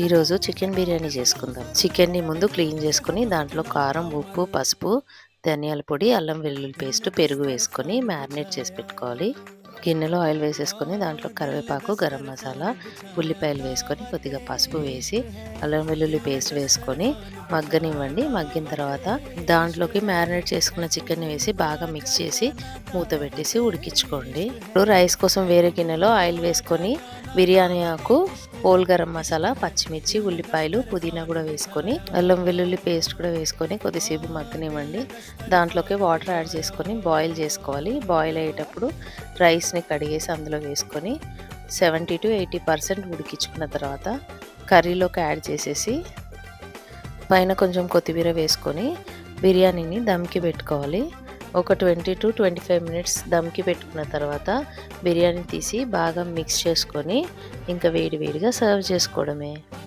ఈరోజు చికెన్ బిర్యానీ చేసుకుందాం. చికెన్ని ముందు క్లీన్ చేసుకొని దాంట్లో కారం, ఉప్పు, పసుపు, ధనియాల పొడి, అల్లం వెల్లుల్లి పేస్ట్, పెరుగు వేసుకొని మ్యారినేట్ చేసి పెట్టుకోవాలి. గిన్నెలో ఆయిల్ వేసేసుకొని దాంట్లో కరివేపాకు, గరం మసాలా, ఉల్లిపాయలు వేసుకొని కొద్దిగా పసుపు వేసి అల్లం వెల్లుల్లి పేస్ట్ వేసుకొని మగ్గనివ్వండి. మగ్గిన తర్వాత దాంట్లోకి మ్యారినేట్ చేసుకున్న చికెన్ వేసి బాగా మిక్స్ చేసి మూత పెట్టేసి ఉడికించుకోండి. ఇప్పుడు రైస్ కోసం వేరే గిన్నెలో ఆయిల్ వేసుకొని బిర్యానీ ఆకు, హోల్ గరం మసాలా, పచ్చిమిర్చి, ఉల్లిపాయలు, పుదీనా కూడా వేసుకొని అల్లం వెల్లుల్లి పేస్ట్ కూడా వేసుకొని కొద్దిసేపు మగ్గనివ్వండి. దాంట్లోకి వాటర్ యాడ్ చేసుకొని బాయిల్ చేసుకోవాలి. బాయిల్ అయ్యేటప్పుడు రైస్ని కడిగేసి అందులో వేసుకొని 70 to 80% ఉడికించుకున్న తర్వాత కర్రీలోకి యాడ్ చేసేసి పైన కొంచెం కొత్తిమీర వేసుకొని బిర్యానీని దమ్కి పెట్టుకోవాలి. ఒక 20 to 25 మినిట్స్ దమ్కి పెట్టుకున్న తర్వాత బిర్యానీ తీసి బాగా మిక్స్ చేసుకొని ఇంకా వేడివేడిగా సర్వ్ చేసుకోవడమే.